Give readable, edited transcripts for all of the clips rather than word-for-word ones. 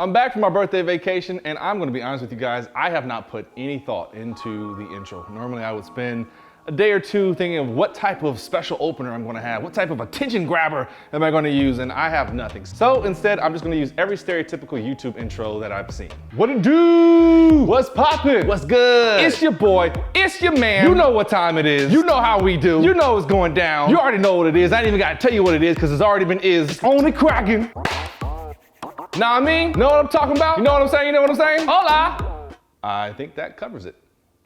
I'm back from my birthday vacation, and I'm gonna be honest with you guys, I have not put any thought into the intro. Normally I would spend a day or two thinking of what type of special opener I'm gonna have, what type of attention grabber am I gonna use, and I have nothing. So instead, I'm just gonna use every stereotypical YouTube intro that I've seen. What it do? What's poppin'? What's good? It's your boy, it's your man. You know what time it is. You know how we do. You know it's going down. You already know what it is. I ain't even gotta tell you what it is, because it's already been is. It's only cracking. Know what I mean? Know what I'm talking about? You know what I'm saying? You know what I'm saying? Hola! I think that covers it.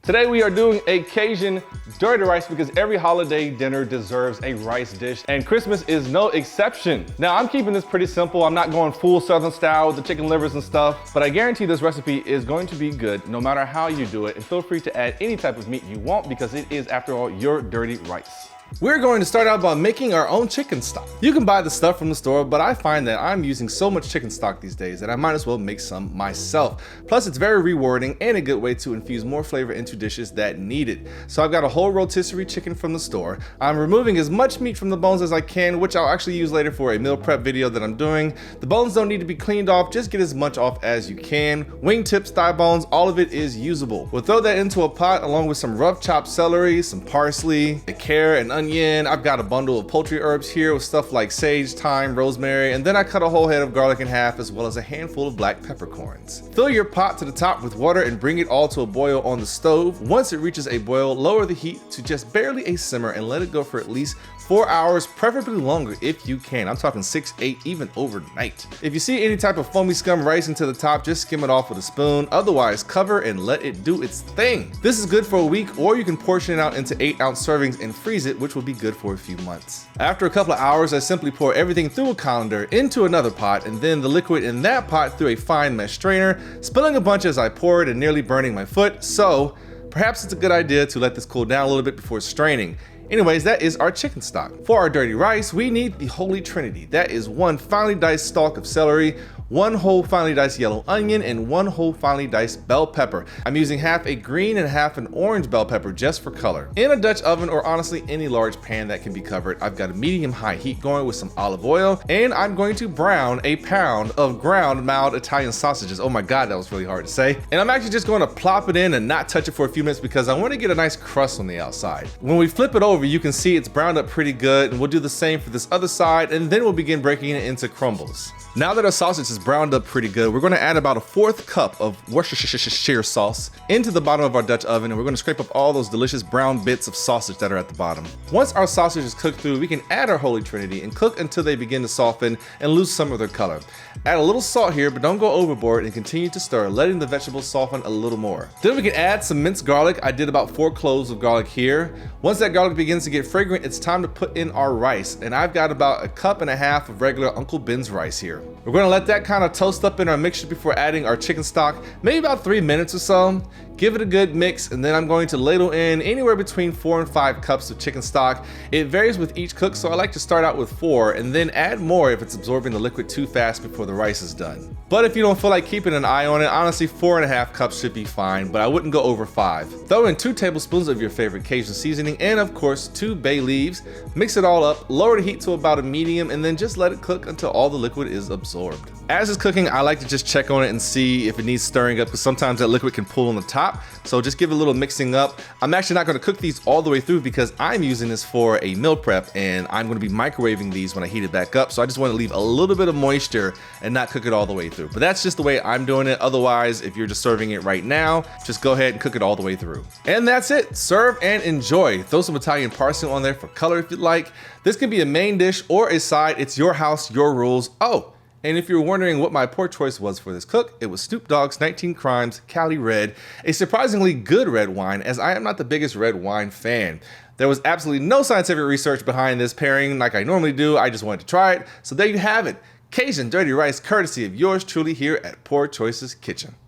Today we are doing a Cajun dirty rice because every holiday dinner deserves a rice dish, and Christmas is no exception. Now I'm keeping this pretty simple. I'm not going full Southern style with the chicken livers and stuff, but I guarantee this recipe is going to be good no matter how you do it, and feel free to add any type of meat you want because it is, after all, your dirty rice. We're going to start out by making our own chicken stock. You can buy the stuff from the store, but I find that I'm using so much chicken stock these days that I might as well make some myself. Plus, it's very rewarding and a good way to infuse more flavor into dishes that need it. So I've got a whole rotisserie chicken from the store. I'm removing as much meat from the bones as I can, which I'll actually use later for a meal prep video that I'm doing. The bones don't need to be cleaned off, just get as much off as you can. Wing tips, thigh bones, all of it is usable. We'll throw that into a pot along with some rough chopped celery, some parsley, a carrot, and onion. I've got a bundle of poultry herbs here with stuff like sage, thyme, rosemary, and then I cut a whole head of garlic in half as well as a handful of black peppercorns. Fill your pot to the top with water and bring it all to a boil on the stove. Once it reaches a boil, lower the heat to just barely a simmer and let it go for at least 4 hours, preferably longer if you can. I'm talking 6, 8, even overnight. If you see any type of foamy scum rising to the top, just skim it off with a spoon. Otherwise, cover and let it do its thing. This is good for a week, or you can portion it out into 8-ounce servings and freeze it, which will be good for a few months. After a couple of hours, I simply pour everything through a colander into another pot, and then the liquid in that pot through a fine mesh strainer, spilling a bunch as I pour it and nearly burning my foot. So perhaps it's a good idea to let this cool down a little bit before straining. Anyways, that is our chicken stock. For our dirty rice, we need the holy trinity. That is 1 finely diced stalk of celery, 1 whole finely diced yellow onion, and 1 whole finely diced bell pepper. I'm using half a green and half an orange bell pepper just for color. In a Dutch oven, or honestly any large pan that can be covered, I've got a medium-high heat going with some olive oil, and I'm going to brown a pound of ground mild Italian sausages. Oh my God, that was really hard to say. And I'm actually just going to plop it in and not touch it for a few minutes because I want to get a nice crust on the outside. When we flip it over, you can see it's browned up pretty good, and we'll do the same for this other side, and then we'll begin breaking it into crumbles. Now that our sausage is browned up pretty good, we're going to add about a 1/4 cup of worshestire sauce into the bottom of our Dutch oven, and we're going to scrape up all those delicious brown bits of sausage that are at the bottom. Once our sausage is cooked through, we can add our holy trinity and cook until they begin to soften and lose some of their color. Add a little salt here, but don't go overboard, and continue to stir, letting the vegetables soften a little more. Then we can add some minced garlic. I did about 4 cloves of garlic here. Once that garlic begins to get fragrant, it's time to put in our rice, and I've got about 1.5 cups of regular Uncle Ben's rice here. We're going to let that kind of toast up in our mixture before adding our chicken stock, maybe about 3 minutes or so. Give it a good mix, and then I'm going to ladle in anywhere between 4 and 5 cups of chicken stock. It varies with each cook, so I like to start out with 4 and then add more if it's absorbing the liquid too fast before the rice is done. But if you don't feel like keeping an eye on it, honestly 4.5 cups should be fine, but I wouldn't go over 5. Throw in 2 tablespoons of your favorite Cajun seasoning and of course 2 bay leaves. Mix it all up, lower the heat to about a medium, and then just let it cook until all the liquid is absorbed. As it's cooking, I like to just check on it and see if it needs stirring up, because sometimes that liquid can pool on the top. So just give it a little mixing up. I'm actually not going to cook these all the way through because I'm using this for a meal prep, and I'm going to be microwaving these when I heat it back up. So I just want to leave a little bit of moisture and not cook it all the way through. But that's just the way I'm doing it. Otherwise, if you're just serving it right now, just go ahead and cook it all the way through. And that's it. Serve and enjoy. Throw some Italian parsley on there for color if you'd like. This can be a main dish or a side. It's your house, your rules. Oh, and if you're wondering what my poor choice was for this cook, it was Snoop Dogg's 19 Crimes Cali Red, a surprisingly good red wine, as I am not the biggest red wine fan. There was absolutely no scientific research behind this pairing like I normally do. I just wanted to try it. So there you have it. Cajun dirty rice, courtesy of yours truly here at Poor Choices Kitchen.